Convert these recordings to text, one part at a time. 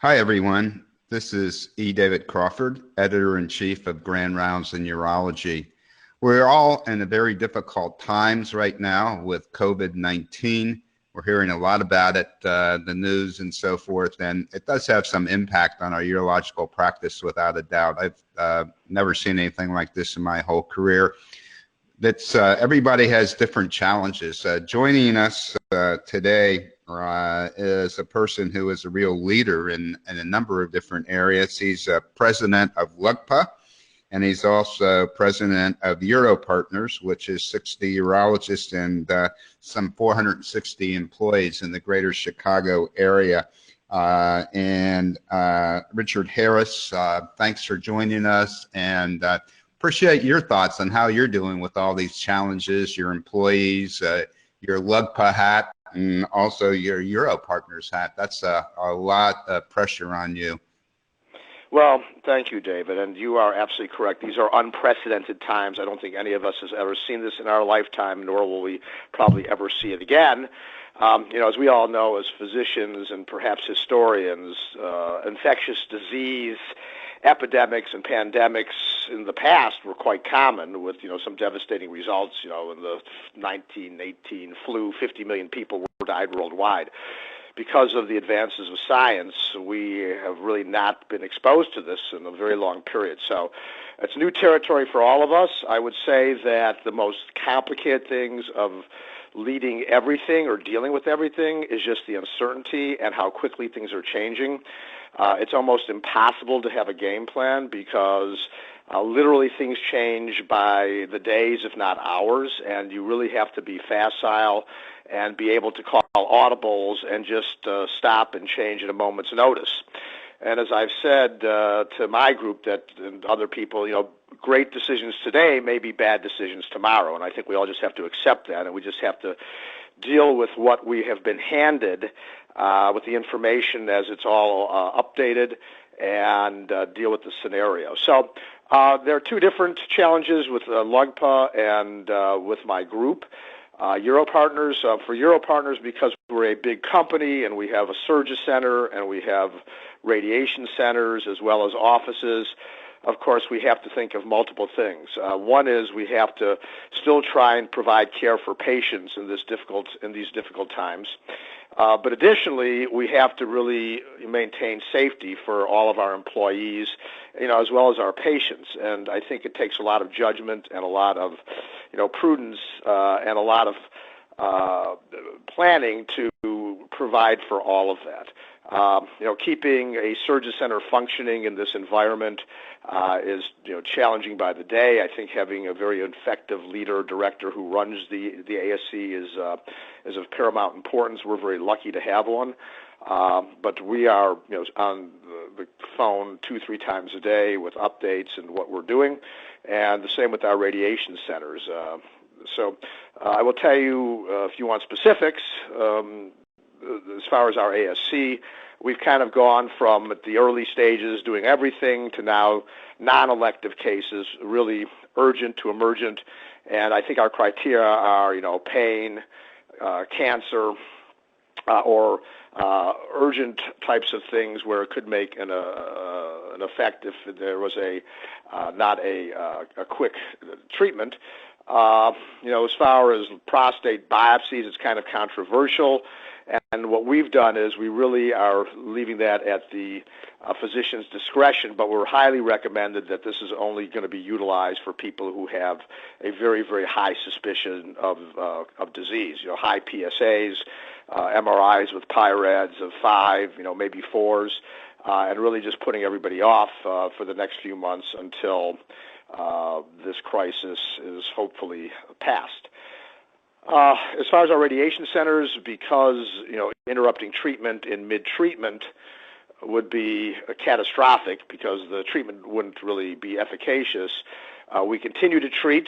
Hi, everyone. This is E. David Crawford, Editor-in-Chief of Grand Rounds in Urology. We're all in a very difficult times right now with COVID-19. We're hearing a lot about it, the news and so forth, and it does have some impact on our urological practice without a doubt. I've never seen anything like this in my whole career. Everybody has different challenges. Joining us today is a person who is a real leader in a number of different areas. He's president of LUGPA, and he's also president of UroPartners, which is 60 urologists and some 460 employees in the greater Chicago area. Richard Harris, thanks for joining us, and appreciate your thoughts on how you're doing with all these challenges, your employees, your LUGPA hat, and also your UroPartners hat. That's a lot of pressure on you. Well, thank you, David, and you are absolutely correct. These are unprecedented times. I don't think any of us has ever seen this in our lifetime, nor will we probably ever see it again. As we all know, as physicians and perhaps historians, infectious disease epidemics and pandemics in the past were quite common, with some devastating results. In the 1918 flu, 50 million people died worldwide. Because of the advances of science, we have really not been exposed to this in a very long period. So it's new territory for all of us. I would say that the most complicated things of leading everything or dealing with everything is just the uncertainty and how quickly things are changing. It's almost impossible to have a game plan because literally things change by the days, if not hours, and you really have to be facile and be able to call audibles and just stop and change at a moment's notice. And as I've said to my group and other people, great decisions today may be bad decisions tomorrow, and I think we all just have to accept that, and we just have to deal with what we have been handed, with the information as it's all updated, and deal with the scenario. So there are two different challenges with LUGPA and with my group. UroPartners, for UroPartners, because we're a big company and we have a surgery center and we have radiation centers as well as offices, of course, we have to think of multiple things. One is we have to still try and provide care for patients in these difficult times. But additionally, we have to really maintain safety for all of our employees, as well as our patients. And I think it takes a lot of judgment and a lot of, prudence and a lot of planning to provide for all of that. Keeping a surgery center functioning in this environment is challenging by the day. I think having a very effective leader, director who runs the ASC is of paramount importance. We're very lucky to have one. But we are on the phone 2-3 times a day with updates and what we're doing, and the same with our radiation centers. So I will tell you, if you want specifics, as far as our ASC, we've kind of gone from at the early stages doing everything to now non-elective cases, really urgent to emergent. And I think our criteria are, pain, cancer, or urgent types of things where it could make an effect if there was not a quick treatment. As far as prostate biopsies, it's kind of controversial. And what we've done is we really are leaving that at the physician's discretion, but we're highly recommended that this is only going to be utilized for people who have a very, very high suspicion of disease, high PSAs, MRIs with PIRADs of 5, maybe 4s, and really just putting everybody off for the next few months until this crisis is hopefully past. As far as our radiation centers, because interrupting treatment in mid-treatment would be catastrophic because the treatment wouldn't really be efficacious, we continue to treat.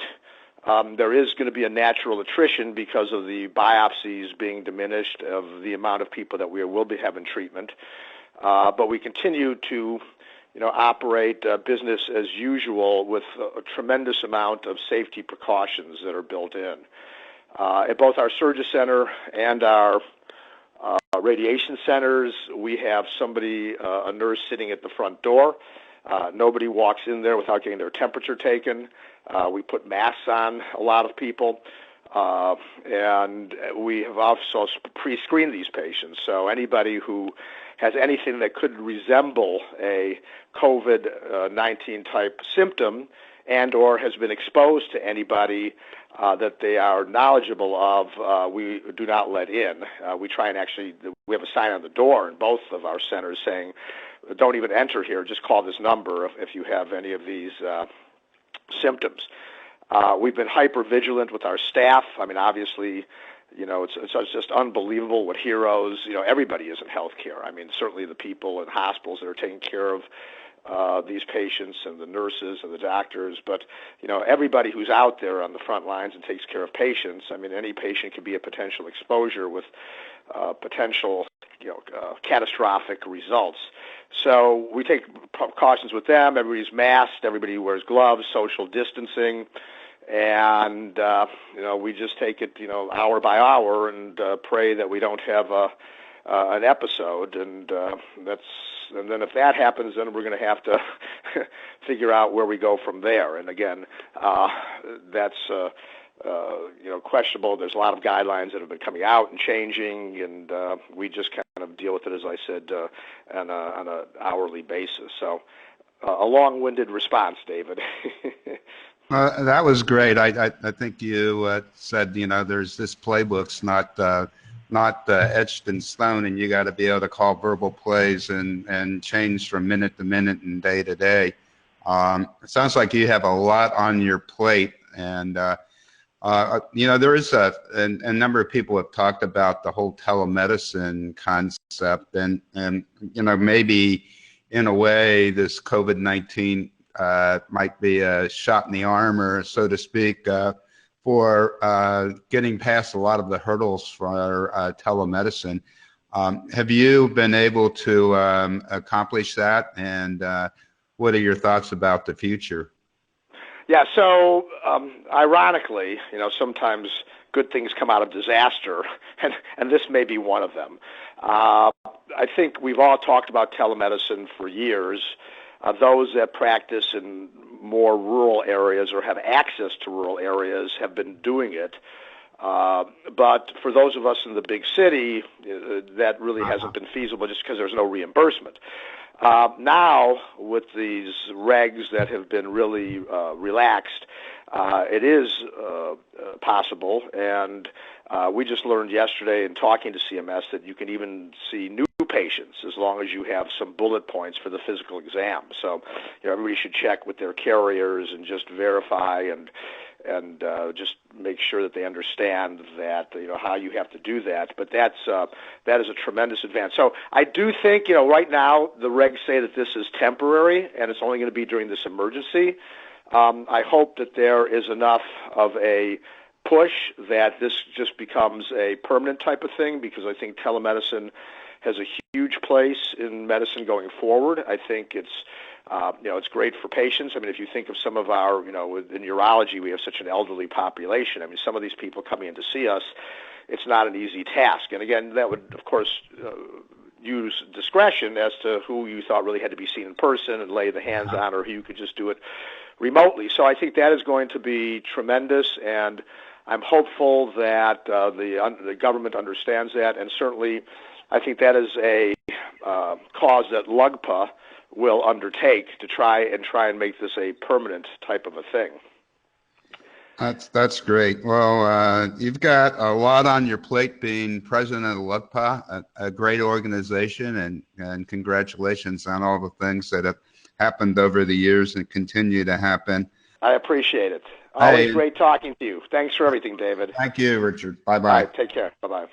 There is going to be a natural attrition because of the biopsies being diminished of the amount of people that we will be having treatment. But we continue to operate business as usual with a tremendous amount of safety precautions that are built in. At both our surgery center and our radiation centers, we have somebody, a nurse sitting at the front door. Nobody walks in there without getting their temperature taken. We put masks on a lot of people. And we have also pre-screened these patients. So anybody who has anything that could resemble a COVID-19 type symptom and or has been exposed to anybody that they are knowledgeable of, we do not let in. We try and we have a sign on the door in both of our centers saying, don't even enter here, just call this number if you have any of these symptoms. We've been hyper vigilant with our staff. I mean, obviously, it's just unbelievable what heroes, everybody is in healthcare. I mean, certainly the people in hospitals that are taking care of these patients and the nurses and the doctors, but, everybody who's out there on the front lines and takes care of patients. I mean, any patient could be a potential exposure with potential, catastrophic results. So we take precautions with them. Everybody's masked. Everybody wears gloves, social distancing. And, we just take it, hour by hour and pray that we don't have an episode. And then if that happens, then we're going to have to figure out where we go from there. And again, that's, questionable. There's a lot of guidelines that have been coming out and changing, and we just kind of deal with it, as I said, on an hourly basis. So a long-winded response, David. That was great. I think you said, there's this playbook's not etched in stone, and you got to be able to call verbal plays and change from minute to minute and day to day. It sounds like you have a lot on your plate, and there is a number of people have talked about the whole telemedicine concept, and maybe in a way this COVID-19 might be a shot in the arm, or so to speak, for getting past a lot of the hurdles for telemedicine. Have you been able to accomplish that, and what are your thoughts about the future? Yeah, so ironically, sometimes good things come out of disaster, and this may be one of them. I think we've all talked about telemedicine for years. Those that practice in more rural areas or have access to rural areas have been doing it. But for those of us in the big city, that really hasn't been feasible just because there's no reimbursement. Now, with these regs that have been really relaxed, it is possible, and we just learned yesterday in talking to CMS that you can even see new patients as long as you have some bullet points for the physical exam. So, everybody should check with their carriers and just verify and just make sure that they understand that, how you have to do that. But that is a tremendous advance. So I do think, right now the regs say that this is temporary and it's only going to be during this emergency. I hope that there is enough of a push that this just becomes a permanent type of thing, because I think telemedicine has a huge place in medicine going forward. I think it's great for patients. I mean, if you think of some of our, in urology, we have such an elderly population. I mean, some of these people coming in to see us, it's not an easy task. And again, that would, of course, use discretion as to who you thought really had to be seen in person and lay the hands on, or who you could just do it remotely. So I think that is going to be tremendous, and I'm hopeful that the government understands that, and certainly I think that is a cause that LUGPA will undertake to try and make this a permanent type of a thing. That's great. Well, you've got a lot on your plate being president of LUGPA, a great organization, and congratulations on all the things that have happened over the years and continue to happen. I appreciate it. Always great talking to you. Thanks for everything, David. Thank you, Richard. Bye-bye. All right, take care. Bye-bye.